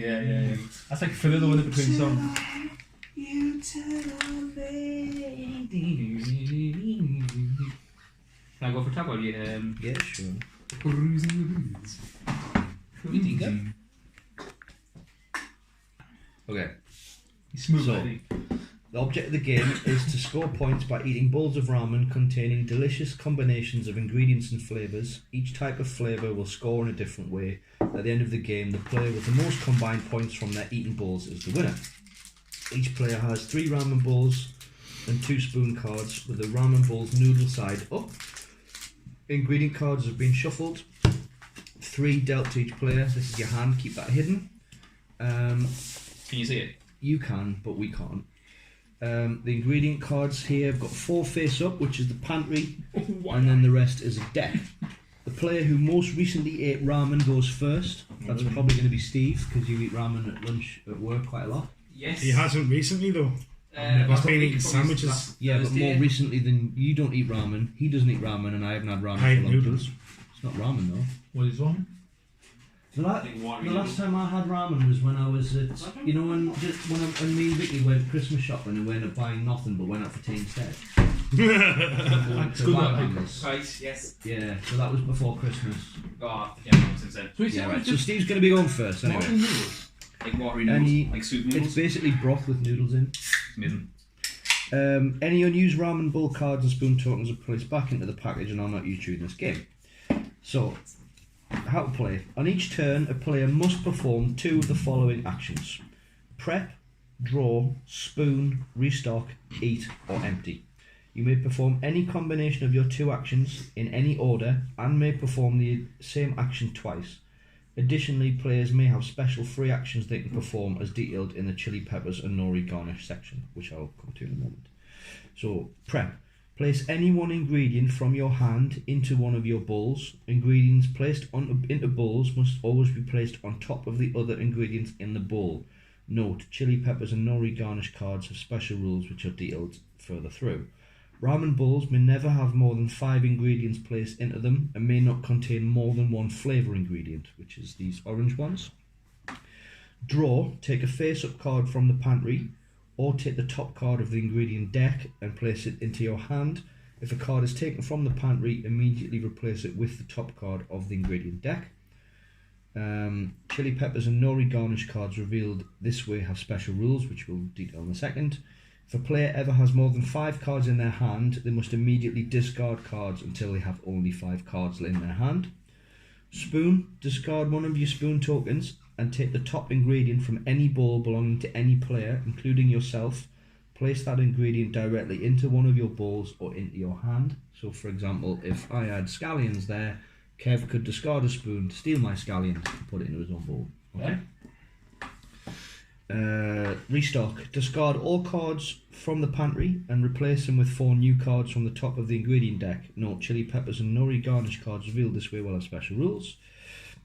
Yeah. That's like filler though in the between songs. You tell me. Can I go for top or you? Yeah, sure. Okay. Smooth, So, I think. the object of the game is to score points by eating bowls of ramen containing delicious combinations of ingredients and flavours. Each type of flavour will score in a different way. At the end of the game, the player with the most combined points from their eaten bowls is the winner. Each player has 3 ramen bowls and 2 spoon cards with the ramen bowls noodle side up. Ingredient cards have been shuffled. 3 dealt to each player. This is your hand, keep that hidden. Can you see it? You can, but we can't. The ingredient cards here have got 4 face up, which is the pantry, and then the rest is a deck. The player who most recently ate ramen goes first. That's probably going to be Steve, because you eat ramen at lunch at work quite a lot. Yes. He hasn't recently though. He's been eating sandwiches. Yeah, but more recently than you don't eat ramen. He doesn't eat ramen, and I haven't had ramen for long. Noodles. It's not ramen though. What is wrong? The last time I had ramen was when I was at, you know, when me and Vicky went Christmas shopping and we ended up buying nothing but went out for tea instead. It's good right, yes. Yeah, so that was before Christmas. Oh, yeah, since then. Yeah, right. So Steve's going to be going first anyway. Watery noodles? Like watery noodles? Like soup noodles? It's basically broth with noodles in. Amazing. Any unused ramen bowl cards and spoon tokens are placed back into the package and are not used during this game. So, how to play. On each turn, a player must perform 2 of the following actions. Prep, draw, spoon, restock, eat, or empty. You may perform any combination of your 2 actions in any order and may perform the same action twice. Additionally, players may have special free actions they can perform as detailed in the chili peppers and nori garnish section, which I'll come to in a moment. So, prep. Place any one ingredient from your hand into one of your bowls. Ingredients placed into bowls must always be placed on top of the other ingredients in the bowl. Note, chili peppers and nori garnish cards have special rules which are detailed further through. Ramen bowls may never have more than 5 ingredients placed into them and may not contain more than 1 flavour ingredient, which is these orange ones. Draw, take a face-up card from the pantry, or take the top card of the ingredient deck and place it into your hand. If a card is taken from the pantry, immediately replace it with the top card of the ingredient deck. Chili peppers and nori garnish cards revealed this way have special rules, which we'll detail in a second. If a player ever has more than 5 cards in their hand, they must immediately discard cards until they have only 5 cards in their hand. Spoon, discard one of your spoon tokens and take the top ingredient from any bowl belonging to any player, including yourself. Place that ingredient directly into one of your bowls or into your hand. So for example, if I had scallions there, Kev could discard a spoon to steal my scallion and put it into his own bowl. Okay? Restock. Discard all cards from the pantry and replace them with 4 new cards from the top of the ingredient deck. Note, chili peppers and nori garnish cards revealed this way will have special rules.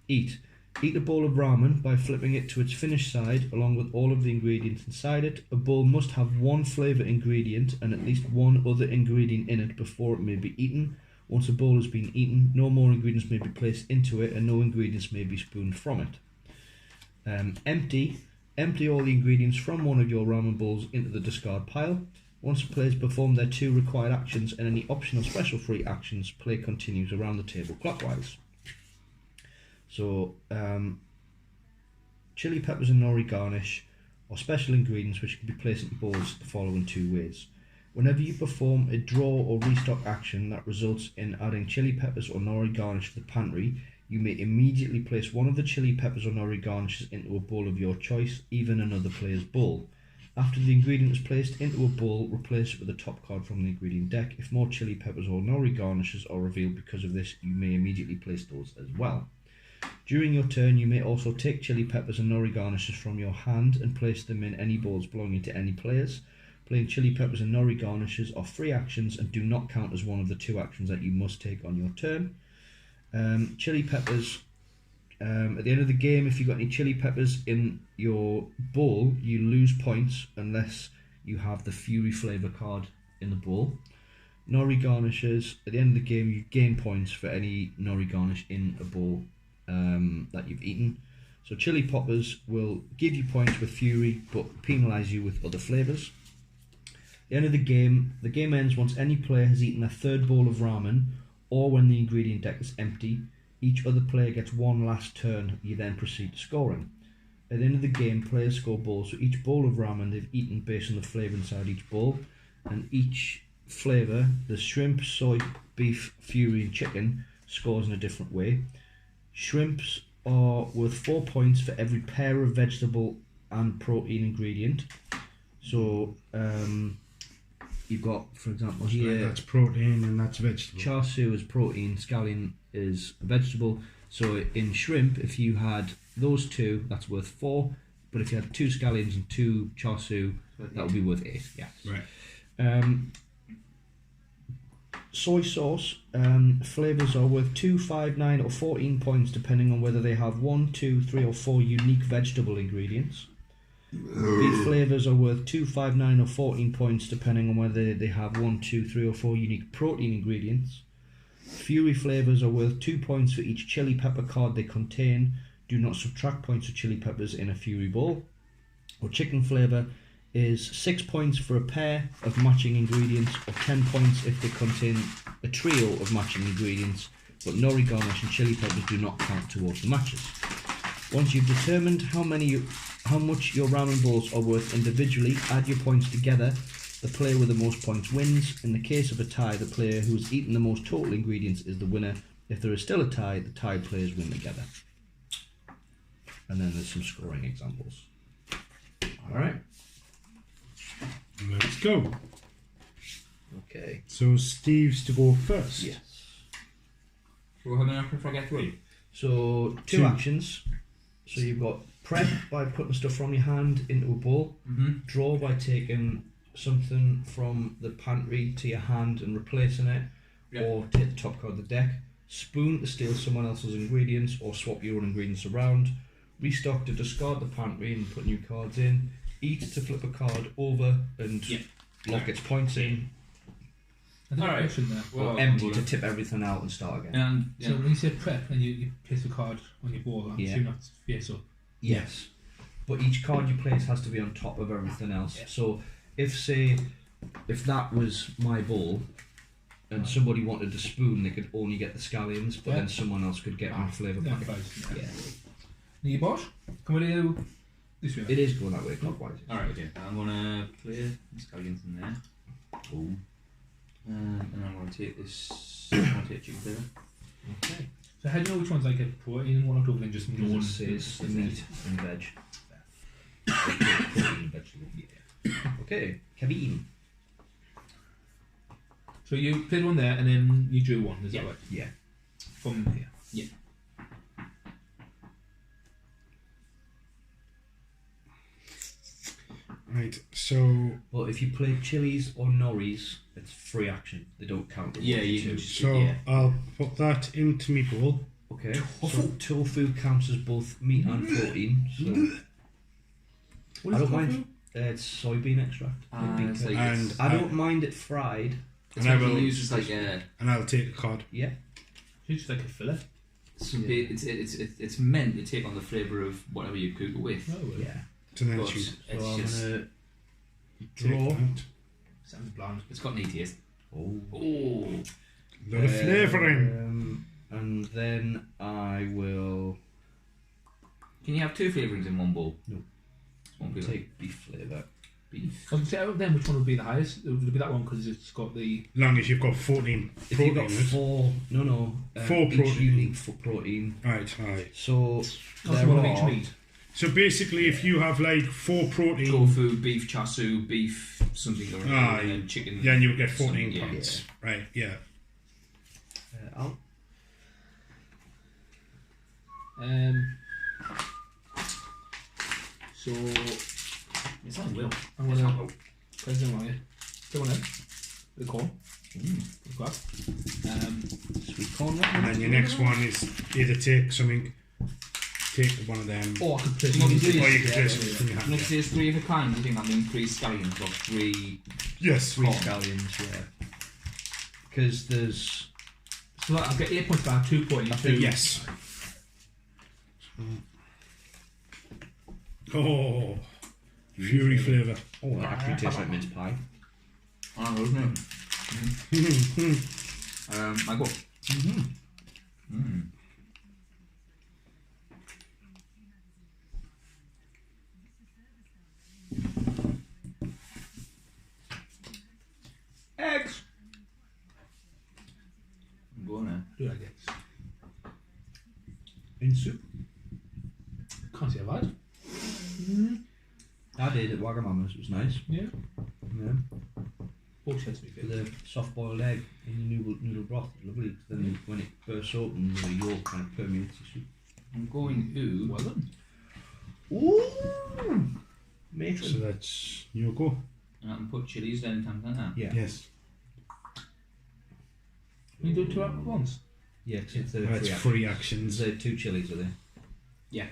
Eat. Eat a bowl of ramen by flipping it to its finished side along with all of the ingredients inside it. A bowl must have 1 flavour ingredient and at least 1 other ingredient in it before it may be eaten. Once a bowl has been eaten, no more ingredients may be placed into it and no ingredients may be spooned from it. Empty. Empty all the ingredients from one of your ramen bowls into the discard pile. Once the players perform their 2 required actions and any optional special free actions, play continues around the table clockwise. So, chili peppers and nori garnish are special ingredients which can be placed in bowls the following 2 ways. Whenever you perform a draw or restock action that results in adding chili peppers or nori garnish to the pantry, you may immediately place one of the chili peppers or nori garnishes into a bowl of your choice, even another player's bowl. After the ingredient is placed into a bowl, replace it with the top card from the ingredient deck. If more chili peppers or nori garnishes are revealed because of this, you may immediately place those as well. During your turn, you may also take chili peppers and nori garnishes from your hand and place them in any bowls belonging to any players. Playing chili peppers and nori garnishes are free actions and do not count as one of the 2 actions that you must take on your turn. Chili peppers, at the end of the game, if you've got any chili peppers in your bowl, you lose points unless you have the Fury flavour card in the bowl. Nori garnishes, at the end of the game, you gain points for any nori garnish in a bowl that you've eaten. So chili poppers will give you points with fury, but penalise you with other flavours. At the end of the game ends once any player has eaten a third bowl of ramen, or when the ingredient deck is empty. Each other player gets one last turn. You then proceed to scoring. At the end of the game, players score bowls for each bowl of ramen they've eaten based on the flavour inside each bowl, and each flavour, the shrimp, soy, beef, fury and chicken, scores in a different way. Shrimps are worth 4 points for every pair of vegetable and protein ingredient. So you've got, for example, here that's protein and that's vegetable. char siu is protein, scallion is a vegetable. So in shrimp, if you had those two, that's worth 4. But if you had 2 scallions and 2 char siu, that would be worth 8. Yeah. Right. Soy sauce flavours are worth 2, 5, 9 or 14 points depending on whether they have 1, 2, 3 or 4 unique vegetable ingredients. Beef flavours are worth 2, 5, 9 or 14 points depending on whether they have 1, 2, 3 or 4 unique protein ingredients. Fury flavours are worth 2 points for each chili pepper card they contain. Do not subtract points for chili peppers in a fury bowl. Or chicken flavour is 6 points for a pair of matching ingredients, or 10 points if they contain a trio of matching ingredients, but nori garnish and chili peppers do not count towards the matches. Once you've determined how much your ramen bowls are worth individually, add your points together. The player with the most points wins. In the case of a tie, the player who has eaten the most total ingredients is the winner. If there is still a tie, the tied players win together. And then there's some scoring examples. Alright. Let's go. Okay. So Steve's to go first. Yes. So how many actions I get through? So two actions. So you've got prep by putting stuff from your hand into a bowl. Draw by taking something from the pantry to your hand and replacing it, or take the top card of the deck. Spoon to steal someone else's ingredients or swap your own ingredients around. Restock to discard the pantry and put new cards in. Eat to flip a card over and lock its points in. Alright. Or empty to tip everything out and start again. So when you say prep and you place a card on your board, I'm assuming that's face up. Yes. But each card you place has to be on top of everything else. Yeah. So if that was my bowl and somebody wanted a spoon, they could only get the scallions, but then someone else could get my flavour packet. Yeah. New boss? Can we do this way? It is going that way, clockwise. Alright, okay. I'm gonna clear the scallions in there. Oh. And I'm gonna take this. I'm gonna take chicken flavour. Okay. So how do you know which one's like a protein and one other than just No one says says meat and veg. Protein and vegetable. Yeah. Okay, Kevin. So you played one there and then you drew one, is that right? Yeah. From here. Yeah. Right, so... Well, if you play chilies or noris, it's free action. They don't count. I'll put that into my bowl. Okay. So tofu counts as both meat and protein. So What is I don't tofu? mind. It's soybean extract. And I don't mind it fried. It's like you use just like a. And I'll take a card. Yeah. It's just like a fillet. It's meant to take on the flavour of whatever you cook it with. Oh, well. Yeah. So then But choose. it's So just. I'm gonna Draw. draw. Sounds bland. It's got neat taste. Oh. Oh. Lot of flavouring. And then I will Can you have two flavourings in one bowl? No. One flavour. take beef flavour. Beef. I was say out of them, which one would be the highest? It would be that one because it's got the. Long as you've got 14 If protein you've got in it. four Four each protein. unique protein. Right, aye. So That's there one of each are meat. So basically, if you have like 4 protein, Tofu, beef, char siu, beef, something or Aye. and then chicken. then you'll get 14 something, yeah. points. Right, yeah. I'll So It's on Will. I'm gonna place them on here. Go on in. The corn. Grab. sweet corn. And then your next one is either take one of them, Or I could place You them. can do or you this, can place it from your Let's hand. say it's 3 of a kind. Do you think that means 3 scallions or 3? Yes. Three corn? scallions, yeah. Because there's So I'll get 8 points back, 2 points. Yes. Oh, fury flavour. Oh, that actually tastes like mince pie. I don't know, isn't it? I go. Eggs! I'm going there. Do like eggs. In soup. Can't say I've had. I did at Wagamama's, it was nice. Yeah. Yeah. Both sides to be fair. The soft boiled egg in the noodle broth, lovely. 'Cause then when it bursts open, the yolk kind of permeates the soup. I'm going to. Well done. Ooh! So Matron. that's your go. And I can put chilies down, can't I? Yeah. Yes. You do 2 at once. Yeah, 'cause it's That's free actions. There's 2 chilies, are there? Yeah.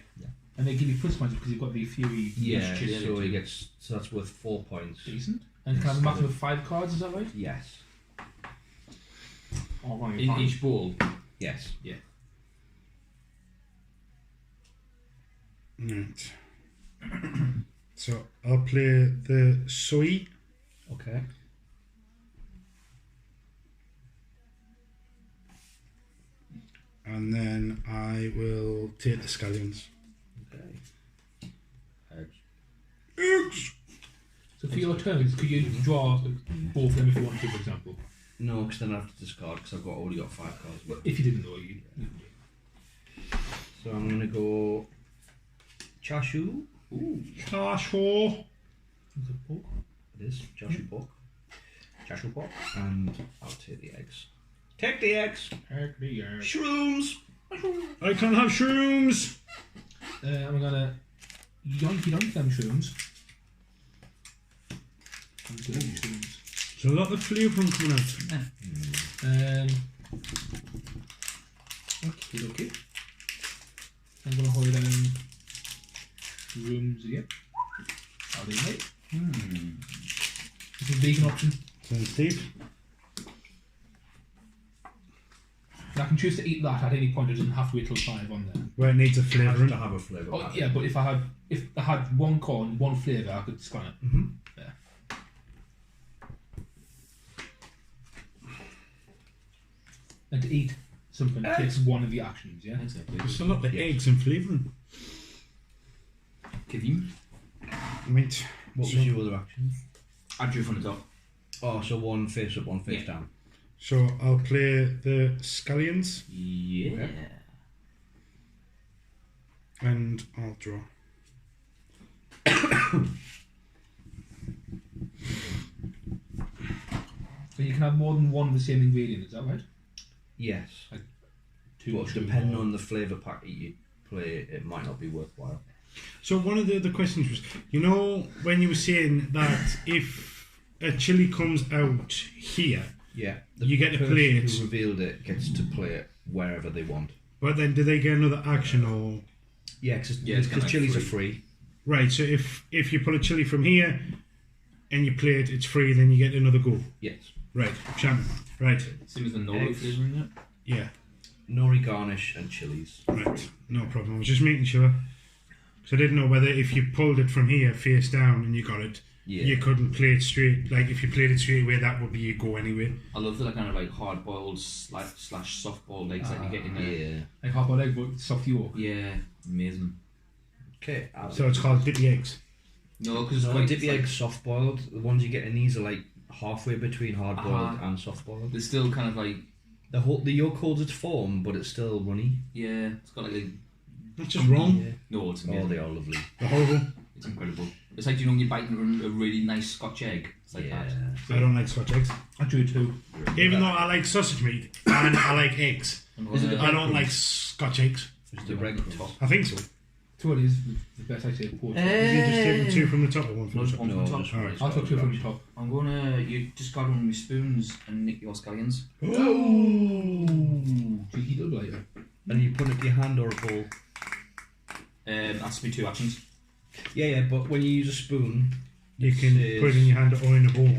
And they give you plus points because you've got the Fury. Yeah, chili so too. he gets, so that's worth 4 points. Decent. And can I have a maximum of 5 cards, is that right? Yes. Oh, wrong, In each bowl. Yes. Yeah. Right. So I'll play the soy. Okay. And then I will take the scallions. Okay. Eggs! So for your turns, could you draw both of them if you want to, for example? No, because then I have to discard because I've already got 5 cards. But if you didn't know, you. So I'm going to go chashu. Ooh. Cashew. It is chashu pork. Chashu pork. And I'll take the eggs. Take the eggs. Shrooms. I can have shrooms. I'm gonna yoink them shrooms. I'm just gonna use shrooms. There's a lot of flavour coming out. Okay. I'm gonna hold down shrooms again. How do you make? It's a vegan option. Sounds deep. And I can choose to eat that at any point. It doesn't have to wait till 5 on there. Where it needs a Has flavour. to have a flavour. Oh yeah, but if I had one corn, one flavour, I could scan it. Mm-hmm. There. And to eat something takes one of the actions, yeah? Exactly. There's a lot of eggs and flavouring. Kevin. Right. What was So- your other action? I drew from the top. Oh, so one face up, one face Yeah. down. So I'll play the scallions Yeah. Okay. and I'll draw. So you can have more than one of the same ingredient, is that right? Yes. Two But two depending more. on the flavour packet you play, it might not be worthwhile. So one of the other questions was, you know, when you were saying that if a chili comes out here, Yeah. You get to person play it. who revealed it gets to play it wherever they want. but then do they get another action or? Yeah, because Yeah, it's kinda like chilies are free. free. Right, so if you pull a chili from here and you play it, it's free, then you get another go. Yes. Right, champion. Right, Same as the nori Eggs. flavour, isn't it? yeah, Nori garnish and chilies. right, no problem. I was just making sure. So I didn't know whether if you pulled it from here face down and you got it, Yeah. you couldn't play it straight. Like if you played it straight away, that would be your go anyway. I love the like, kind of like hard boiled slash soft boiled eggs that you get in there. Yeah. Like hard-boiled egg, but soft yolk. Yeah, amazing. Okay. So it's called dippy eggs. No, because it's No, quite dippy it's like- eggs soft boiled. The ones you get in these are like halfway between hard boiled Uh-huh. and soft boiled. They're still kind of like The yolk holds its form, but it's still runny. yeah. It's got like a That's just wrong. Yeah. no. It's Oh, amazing. they are lovely. They're horrible. It's incredible. It's like, you know, when you're biting a really nice Scotch egg. It's like that. I don't like Scotch eggs. I drew 2. Even though I like sausage meat and I like eggs, Is it I don't like Scotch eggs. It's the red top. I think so. 2 is the best I say. Port. You just take the two from the top or one from No, the just top? one from the top. just Alright. I'll talk 2 from the top. I'm gonna you discard one of my spoons and nick your scallions. Cheeky double later. And you put it in your hand or a bowl. That's me 2 actions. Yeah, but when you use a spoon, You can says- put it in your hand or in a bowl.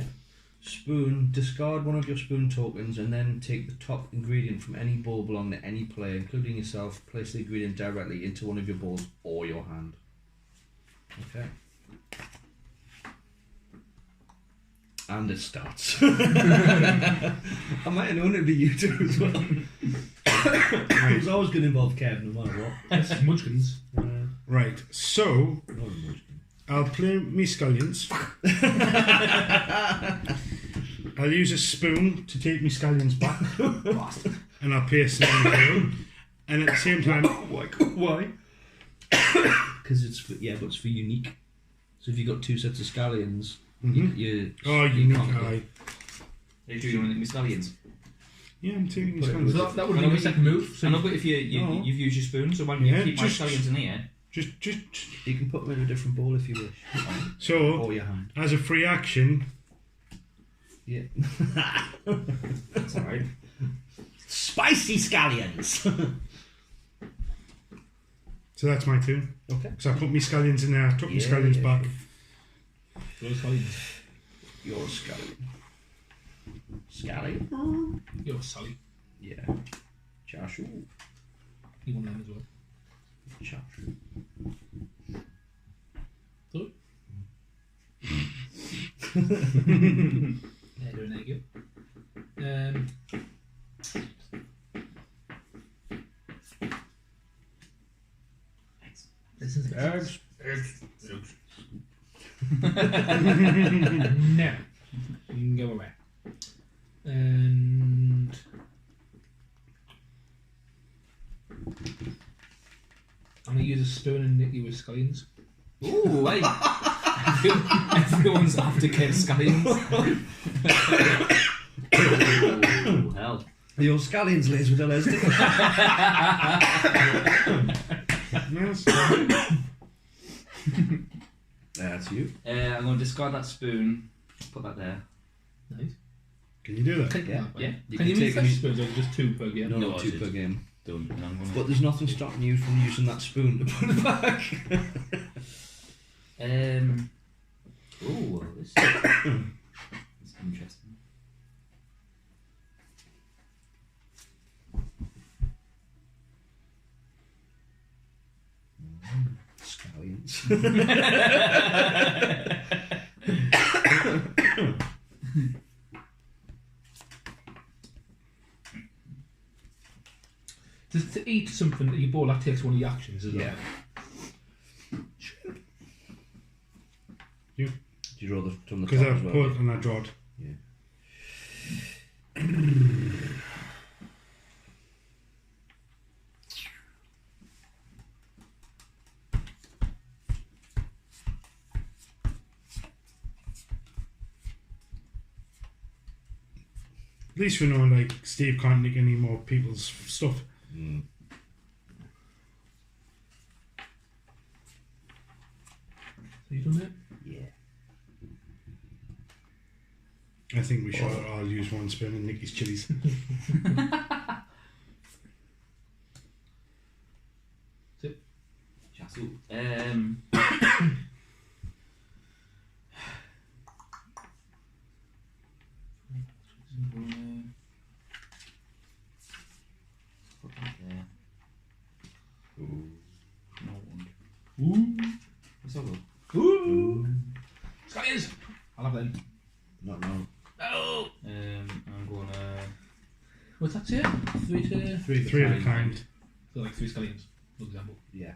spoon, discard one of your spoon tokens and then take the top ingredient from any bowl belonging to any player, including yourself. Place the ingredient directly into one of your bowls or your hand. And it starts. I might know it'd be you two as well. It was always going to involve Kevin, no matter what. That's Munchkins. Right, so Not a much. I'll play me scallions. I'll use a spoon to take me scallions back. And I'll pay a certain bill. And at the same time, Why? Because it's for, but it's for unique. So if you've got two sets of scallions, you unique can't go. eye. Are you doing the scallions? Yeah, I'm taking me Put it scallions. So that would be my second move. I know, but if you've used your spoon, so why don't you Yeah, keep my just- scallions in here? Just You can put them in a different bowl if you wish. so, Or your hand. as a free action, Yeah. That's alright. Spicy scallions! so that's my turn. Okay. So I put me scallions in there, I took me scallions Yeah, back. Those Scallions. Your scallion. Scallion? You're Sally. Yeah. Chashu. You want them as well. Chashu. So? There you go. This is Eggs. Eggs. No. You can go away. And I'm gonna use a spoon and nick you with scallions. Ooh, hey. Everyone's after Kev scallions. Oh, hell. Your scallions lays with LSD. Yes. That's you. I'm going to discard that spoon, put that there. Nice. Can you do that? Yeah. Yeah. You Can can you take use any- fresh spoons or just two per game? No, No, two I per did. game. Done. And I'm gonna... But there's nothing stopping you from using that spoon to put it back. Oh, well, this is interesting. Scallions. To eat something that you bought, that takes one of your actions, isn't Yeah. it? You? Did you draw the from the Because top I as well? put and I drawed. Yeah. At least we know, like, Steve can't nick any more people's stuff. Mm. So you done that? Yeah. I think we should all use one spoon and nick his chilies. Chasu. Put that there. Ooh. No one. Ooh. Let's have a look. Ooh. Scallions! I'll have them. Not wrong. No! I'm gonna... What's that here? Three to... Three of a kind. So like 3 scallions, for example. Yeah.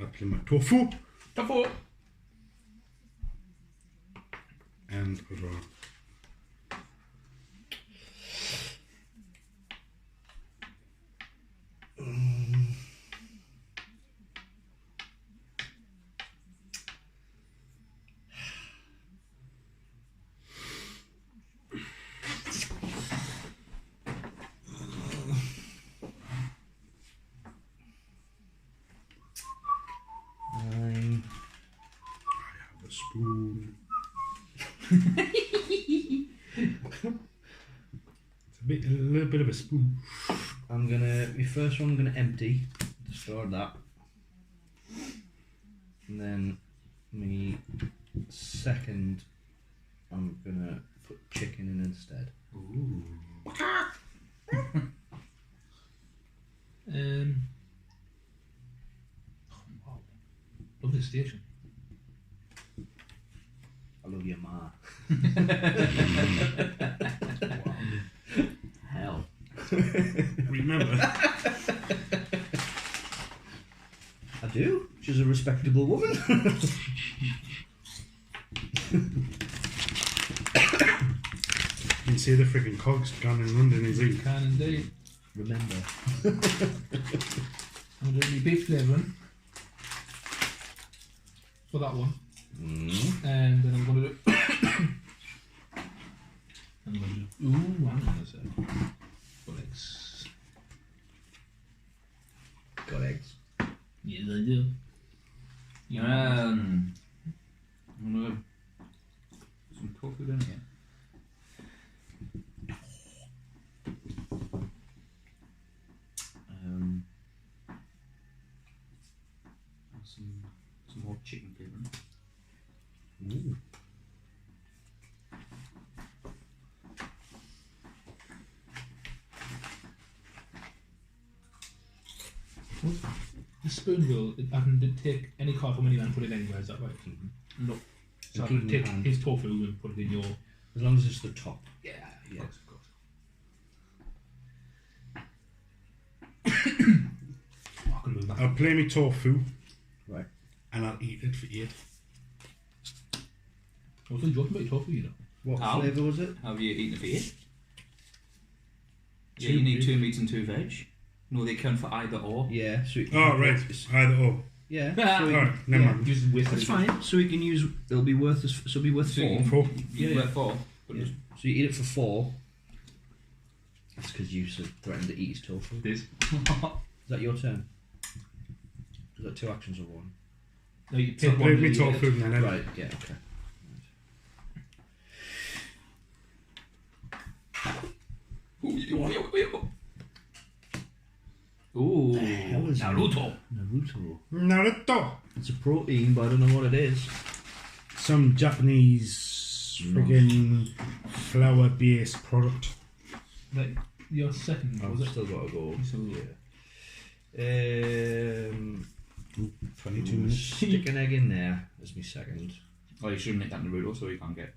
I play my tofu Top 4! and a draw. Nine. A spoon. It's a little bit of a spoon. I'm gonna. My first one, I'm gonna empty. Discard that. And then me second, I'm gonna put chicken in instead. Ooh. Um, pronunciation. I love your ma. Hell. Remember? I do. She's a respectable woman. You can see the freaking cogs gone in London, is he? Can indeed. Remember. I'm going to do beef flavouring for that one. And then I'm going to do... Ooh, hang on a sec. Got eggs. Got eggs. Yes, I do. I'm gonna put some tofu in here. Some more chicken flavour. Ooh. The spoon will, I can take any card from anyone and put it anywhere, is that right? Mm-hmm. No. So I Keep can in your take hand. his tofu and put it in your... As long as it's the top. Yeah, Yeah. of course. I can move that. I'll play me tofu Right. and I'll eat it for 8. I was talking about your tofu, you know. What How? flavour was it? Have you eaten it for 8? Yeah, Two you need meat. 2 meat and 2 veg. No, they count for either or. Yeah. So you can Oh, right. Either or. Yeah. So you can, Alright, never yeah. mind. Just with That's fine. So we can use. It'll be worth. So it'll be worth So you 4. can- 4. You Yeah, work 4. But Yeah. just So you eat it for 4. That's because you threatened to eat his tofu. this. Is that your turn? Is that 2 actions or 1? No, you So take play one. me and you eat tofu it. and then Right. Yeah. Okay. Ooh, The hell is Naruto. Naruto. Naruto. It's a protein, but I don't know what it is. Some Japanese friggin' flour-based product. Like, your second, I've was it? still got to go. So, Yeah. 22 minutes. Stick an egg in there as my second. Oh, you shouldn't make that Naruto so you can't get.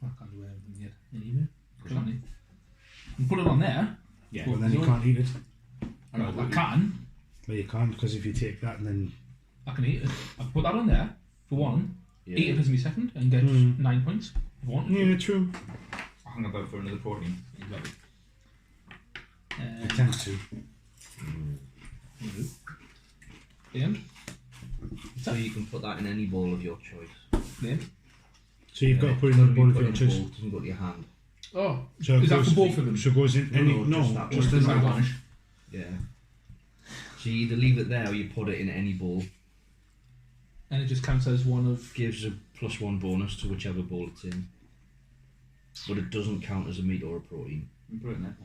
I can't do everything yet. Anyway, can't you? And put it on there. Yeah. Well, then you can't eat it. Well, I can. Well, you can't, because if you take that and then... I can eat it. I can put that on there for one. Yeah. Eat it as my second and get 9 points if I want. Yeah, true. Hang about for another protein. Exactly. I tend to. Liam? So you can put that in any bowl of your choice. Liam? So you've got to It's put it in gotta the be bowl of put your in a choice. bowl, it doesn't go to your hand. Oh, So is it that goes- for both of them? So it goes in any... No, No, just that just one. in Just that like one. garnish. Yeah. So you either leave it there or you put it in any bowl. And it just counts as one of... Gives a +1 bonus to whichever bowl it's in. But it doesn't count as a meat or a protein. You put it in there.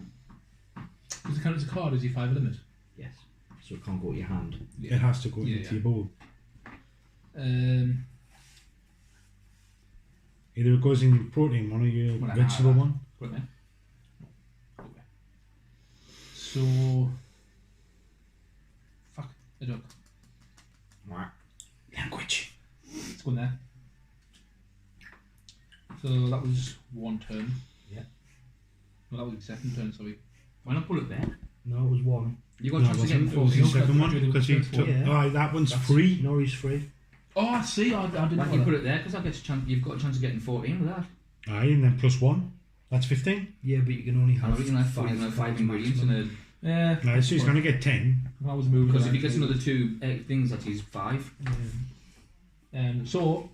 Does it count as a card? Is he 5 limit? Yes. So it can't go to your hand. It has to go Yeah, into yeah. your bowl. Um, Either it goes in your protein one or your Well, I vegetable know that. one. Put it there. okay. So... Fuck. A duck. Language. Let's go in there. So that was one turn. Yeah. Well, that was the second turn, sorry. Why not put it there? No, it was 1. You got a No, chance it to get wasn't. It four. was the No, second because one, we did because he the first took... one. Oh, that one's That's- free. No, he's free. Oh, I see. I didn't Why know don't you put that. it there? Because you've got a chance of getting 14 with that. Aye, and then +1. That's 15. Yeah, but you can only have And we can have 5, 5 ingredients in maximum. a. Yeah. Right, so he's going to get 10. I was moving. Because if he around. gets another 2 things, that is 5. So,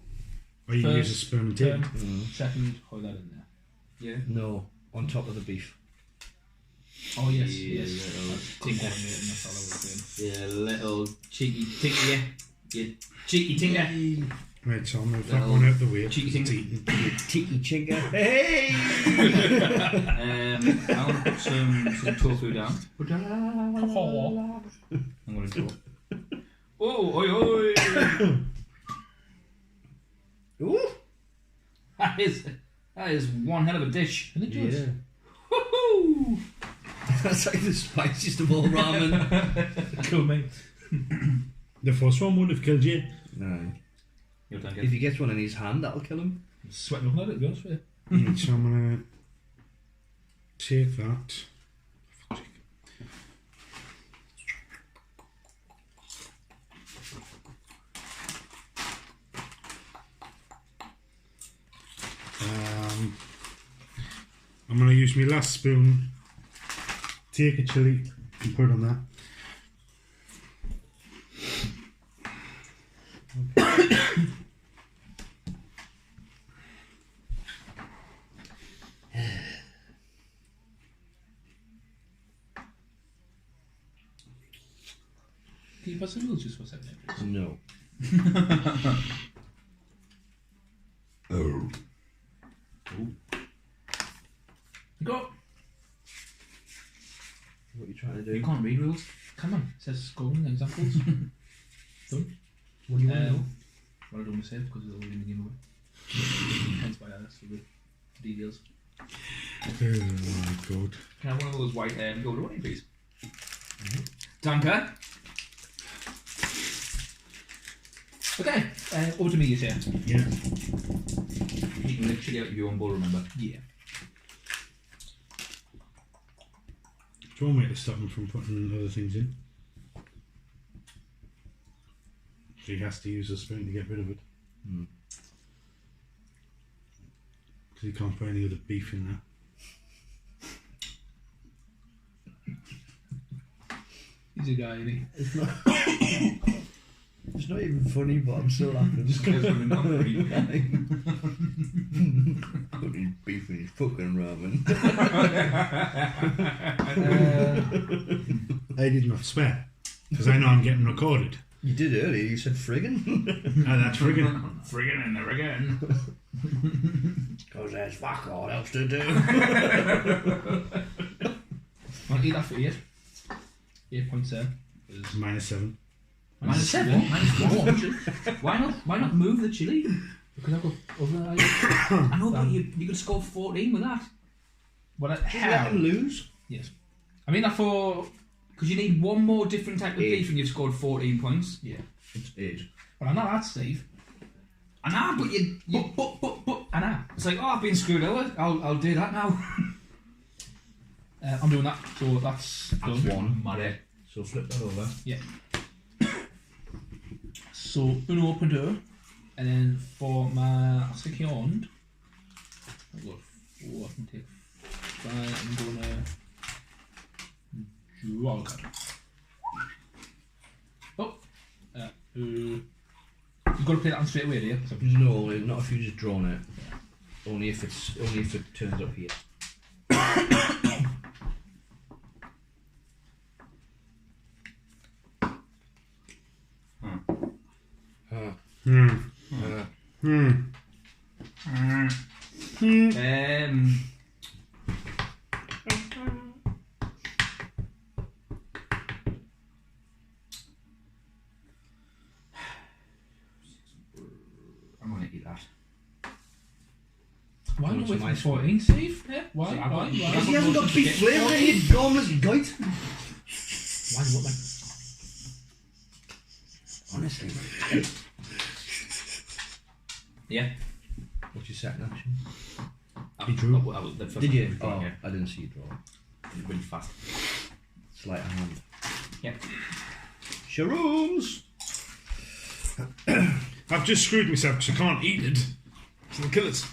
Or you can use a First spoon and take. turn, Mm. second, hold that in there. Yeah. No, on top of the beef. Oh, yes, Yeah, yes. little That's tinker. coordinating, that's all I was saying. Yeah, little cheeky tinker. You cheeky tinker. Right, so I'll move that Little one out the way. cheeky It's thing. eaten. Tiki chinga. Hey! I'm going to put some tofu down. I'm going to go. Oh, oi, oi! Ooh! That is one hell of a dish. And it does. Yeah. Woohoo! That's like the spiciest of all ramen. Cool, mate. The first one would have killed you. No. You'll take If it. he gets one in his hand, that'll kill him. I'm sweating looking at it, to be honest with you. Right, so I'm gonna take that. I'm gonna use my last spoon. Take a chili and put it on that. Can you pass the rules just for a second, please? No. Oh. Go! What are you trying to do? You can't read rules. Come on, it says scoring examples. Done. What do you want to know? What I don't want to say because it's already in the game away. Hence why I asked for the details. Oh my god. Can I have one of those white gold away, please? Danke. Okay, over to me, you say. Yeah. You can lick chili out of your own bowl, remember? Yeah. Do you want me to stop him from putting other things in? So he has to use a spoon to get rid of it. Because he can't put any other beef in there. He's a guy, isn't he? It's not even funny, but I'm still laughing. Just because I'm hungry. Putting beef in his fucking ramen. I did not swear. Because I know I'm getting recorded. You did earlier, you said friggin'. Oh, that's friggin'. Friggin' in there again. Because there's fuck all else to do. I'll eat that for 8. 8 points there. -7. -7. -1. Why not move the chili? Because I've got other I know, but you could score 14 with that. Well, Let how? him lose. Yes. I mean that for because you need one more different type of Eight. beef and you've scored 14 points. Yeah. It's 8. Well, I'm not that, Steve. I know, but you I know. it's like, oh, I've been screwed over. I'll do that now. I'm doing that, so that's done. One. Muddy. So flip that over. So, uno open door, and then for my second, I've got 4, I can take 5, I'm gonna draw a card. Oh, you've got to play that one straight away, do you? So No, not if you just drawn it. Only if it turns up here. I'm gonna eat that. why Go not to wait my for 14, Steve? Yeah? Why? So Why? I've got- Why? Because he hasn't got beef flavour in it, you harmless goit. Why not, man? Honestly. Yeah. What's your second action? He drew. I was the first Did one you? to draw, Oh, yeah. I didn't see you draw. Really fast. Sleight of hand. Yep. Sharooms! I've just screwed myself because I can't eat it. So they'll kill us.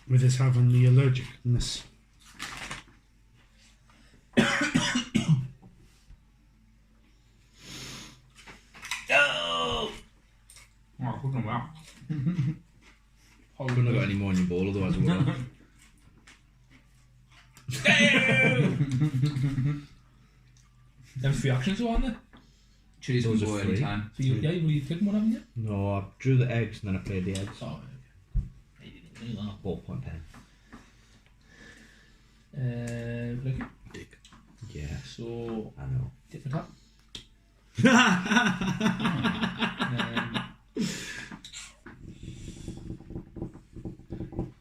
With us having the allergicness. Oh, fucking wow. I couldn't have got any more in your bowl, otherwise I would have. Them 3 actions are on there. Chili's Those can are go free. anytime. So you've taken one, haven't you? No, I drew the eggs and then I played the eggs. Oh, okay. Ballpoint pen. Lucky. Yeah, So, I know. tit for tat.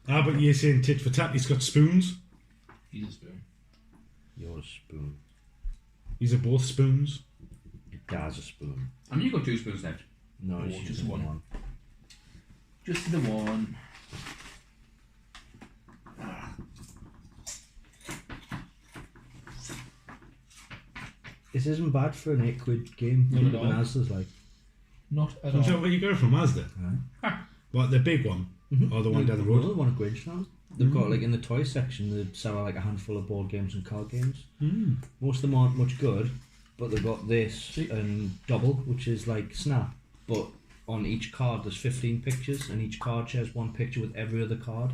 But you're saying tit for tat, he's got spoons. He's a spoon. You're a spoon. These are both spoons. That's a spoon. I mean, you've got 2 spoons left. No, Oh, it's just just one. one. Just the one. This isn't bad for an £8 game. Not at Even all. Asda's like, Not at Is that all. where you go from Mazda? What, the big one? Or the one down the road? Another one at Grangestown. They've got like in the toy section, they sell like a handful of board games and card games. Most of them aren't much good, but they've got this and Double, which is like Snap, but on each card there's 15 pictures, and each card shares one picture with every other card,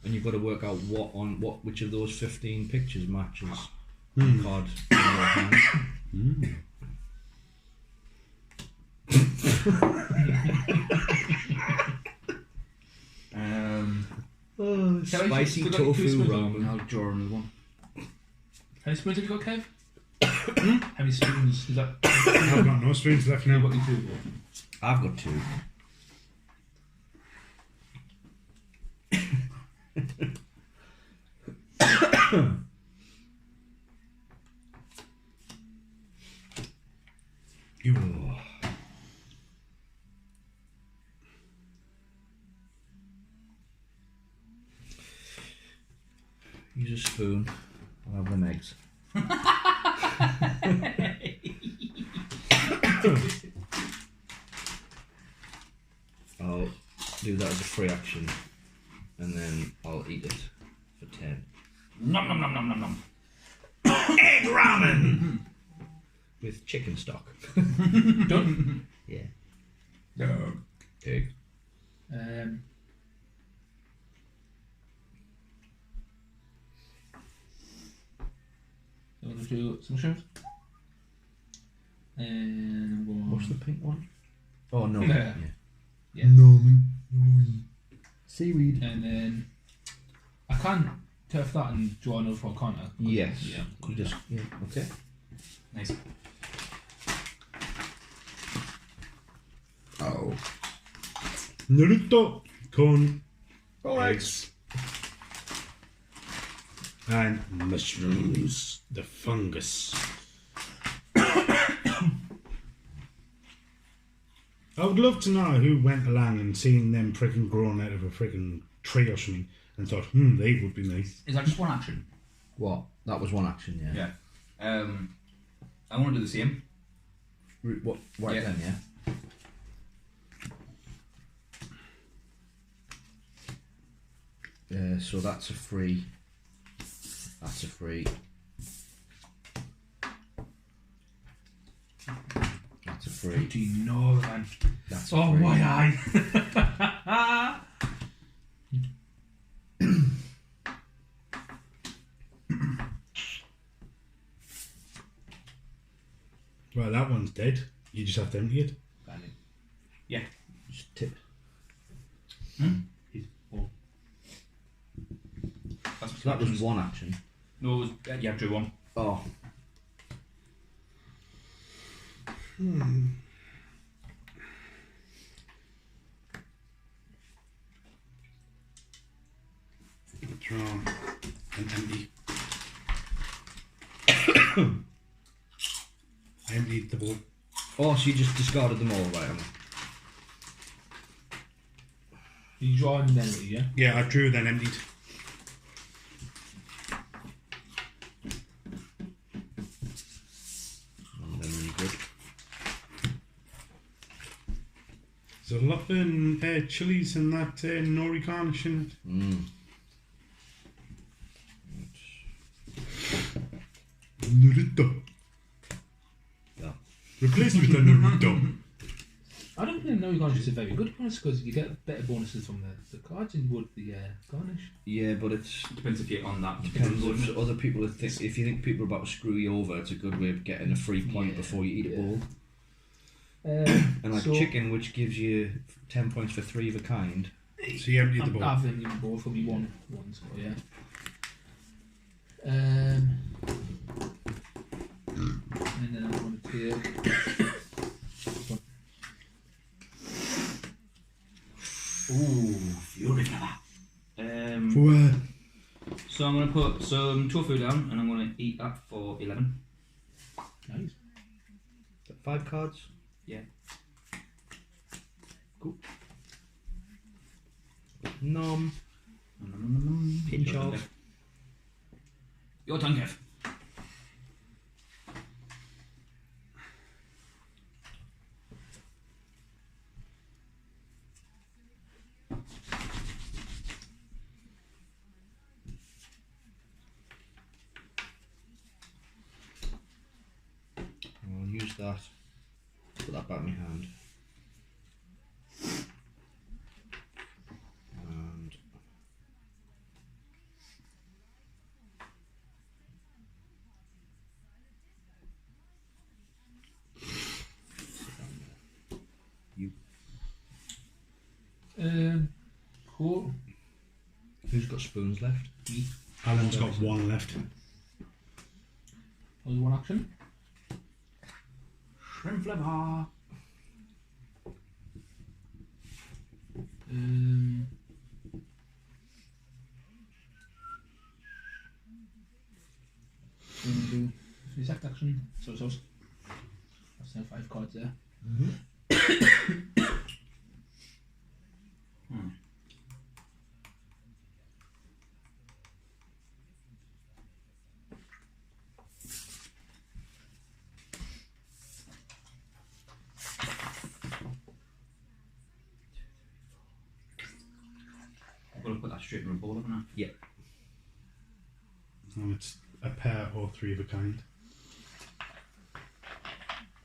and you've got to work out which of those 15 pictures matches the card in your hand. Shall I Spicy just- we've got 2 tofu spoons. ramen. I'll draw another one. How many spoons have you got, Kev? How many spoons is that? I've got no spoons left now. What you do? I've got 2. Use a spoon. I'll have them eggs. I'll do that as a free action, and then I'll eat it for 10. Nom nom nom nom nom nom. Egg ramen! With chicken stock. Done. Yeah. No. Egg. I'm going to do some mushrooms. And I'm What's the pink one? Oh, no. Yeah. Yeah. Seaweed. And then I can turf that and draw another for can't I? Yes. Yeah. You just, yeah. Okay. Nice. Oh. Naruto con Eggs. and mushrooms, the fungus. I would love to know who went along and seen them freaking growing out of a freaking tree or something and thought, they would be nice. Is that just one action? What? That was one action, yeah. Yeah. I want to do the same. What? Right Yeah. then, yeah. So that's a free. That's a free. That's a free. Do you know, man? That's a Oh, free. why I? Well, that one's dead. You just have to empty it. Yeah. Just tip. That's So that was one action. No, it was, yeah, drew one. Oh. Draw and empty. I emptied the bowl. Oh, so you just discarded them all, right? Emma? You draw and then yeah. Yeah, I drew then emptied. And then really good. There's a lot of chilies and that nori garnish in it. Naruto. Yeah. Replace with the Naruto. I don't think no garnish is very good because you get better bonuses from the cards than you would the garnish. Yeah, but it's Depends if you're on that. depends if other people think. If you think people are about to screw you over, it's a good way of getting a free point Yeah, before you eat a yeah. bowl. And like so chicken, which gives you 10 points for 3 of a kind. So you emptied the bowl. I've been even both for me one, so yeah. And then I'm going to take. Ooh, fury for that. For So I'm going to put some tofu down and I'm going to eat that for 11. Nice. 5 cards. Yeah. Cool. Nom. Pinch Your turn, off. Kev. Your turn, Kev. I'll use that. Put that back in my hand. And you. Cool. Who's got spoons left? Me. Alan's got one left. Only one action. Shrimp flavor. So we're going to do exact action. So that's now 5 cards there. I've got to put that straight in a bowl, haven't I? Yeah. And it's a pair or 3 of a kind.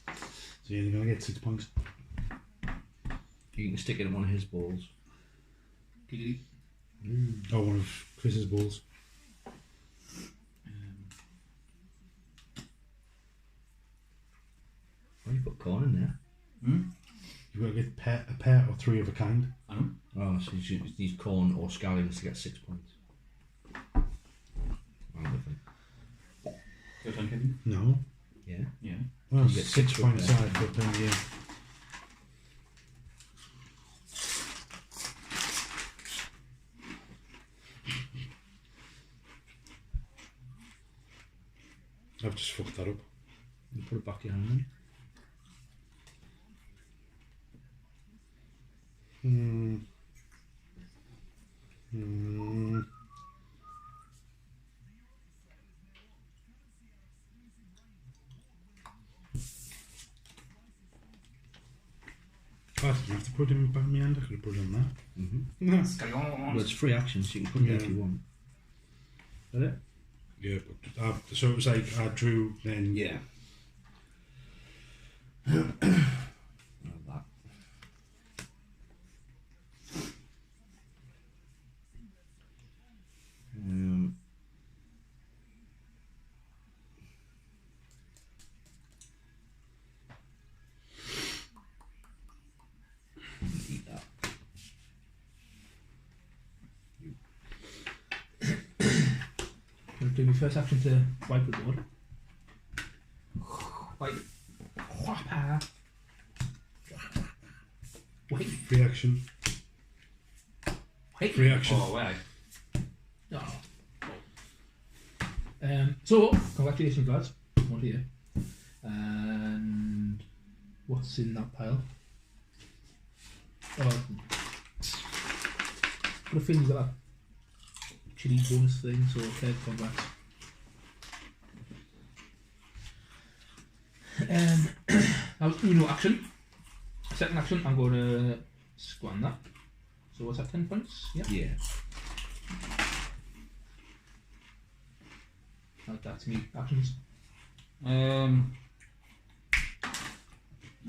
So you're only going to get 6 points. You can stick it in one of his balls. Giggity. Or one of Chris's balls. Oh, you put corn in there. You've got to get a pair or 3 of a kind. I know. Oh, so you need corn or scallions to get 6 points. I'm different. Your turn, Kevin. No. Yeah. Yeah. Well, You get 6 6 points with side for a pair, yeah. I've just fucked that up. You put it back in your hand. I didn't have to put him back in my hand. I could have put it on that. Mm-hmm. Well, it's 3 actions, so you can put it there if you want. Is that it? Yeah, but so it was like I drew, then Yeah. Like that. Eat that. I'm going to do my first action to wipe the board. Like, Whopper. Wait, free action. wait. Free action. oh, wait. Oh. So, congratulations, lads. One here. And what's in that pile? Oh, got a feeling you got that chili bonus thing, so okay, congrats. That was Uno action. Second action, I'm going to squan that. So what's that, 10 points? Yeah. Yeah. That's me actions. Well,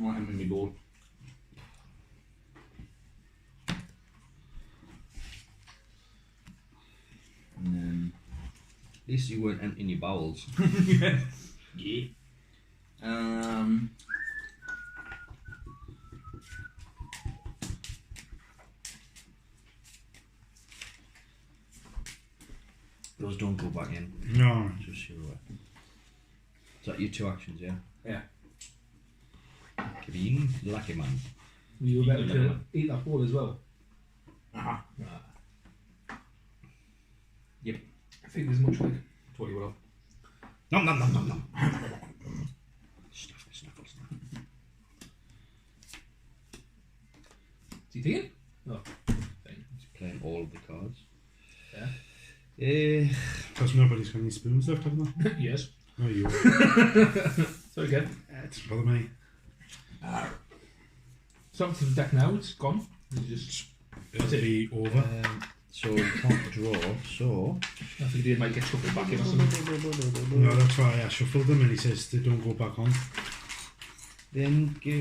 I haven't been bored. And then, At least you weren't emptying your bowels. yeah. Those don't go back in. No. Just your way. Is that your 2 actions, yeah? Yeah. Kevin, lucky man. You were better Eat to another. eat that ball as well. Uh-huh. Yep. I think there's much like. Totally well. Nom nom nom nom nom. all of the cards. Yeah. Because nobody's got any spoons left, have they? Yes. Oh, you. So again. It doesn't bother me. So up to the deck now, it's gone. It's just It'll be over. So you can't draw, so... I think they might get shuffled back in or something. No, that's why I shuffled them and he says they don't go back on. Then go...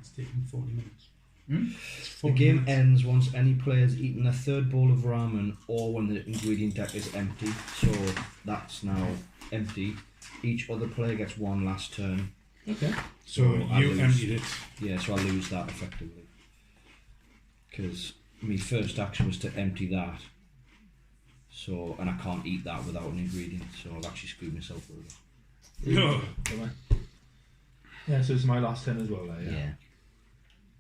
It's taking 40 minutes. It's The 40 game minutes. ends once any player has eaten a third bowl of ramen or when the ingredient deck is empty. So that's now empty. Each other player gets one last turn. Okay. So I you lose. emptied it. Yeah, so I lose that effectively. Because my first action was to empty that. So, and I can't eat that without an ingredient, so I've actually screwed myself over. No. Yeah, so it's my last turn as well, like, yeah.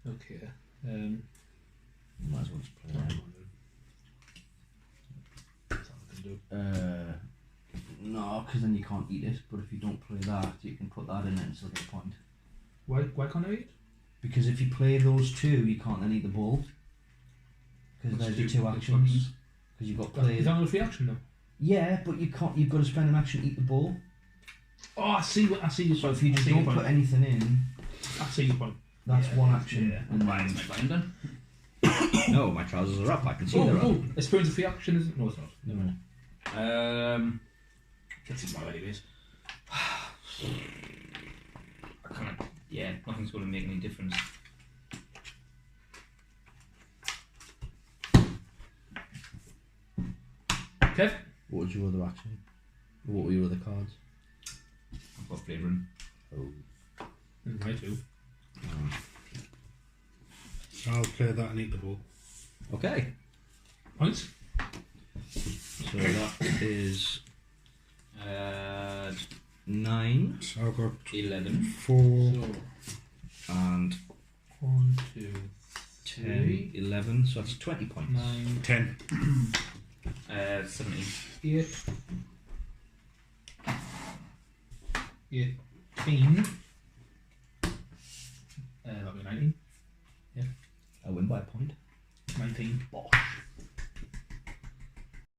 Yeah. Okay. Might as well just play that. That's all I can do. No, because then you can't eat it, but if you don't play that, you can put that in it and still get a point. Why can't I eat? Because if you play those two, you can't then eat the ball. Because What's there's your the- two which actions. buttons? Because you've got Is played. that not a free action though? Yeah, but you can't. You've got to spend an action to eat the ball. Oh, I see your So point. if you I just see your don't put point. anything in, I see your point. that's Yeah, one action. yeah. And Why is my binder? no, my trousers are up. I can see they're up. Oh, a spoon's a free action, is it? No, it's not. No. Gets it now anyways. I can't. Yeah, nothing's going to make any difference. Kev? What was your other action? What were your other cards? I've got flavouring. Oh. My two. I'll play that and eat the ball. Okay. Points? So that is 9 So I've got 11. 4. and 1, 2, 10, 3, 11. So that's 20 points. 9, 10. 17. 8, 18. That'll be 19. I win by a point. 19. Bosh.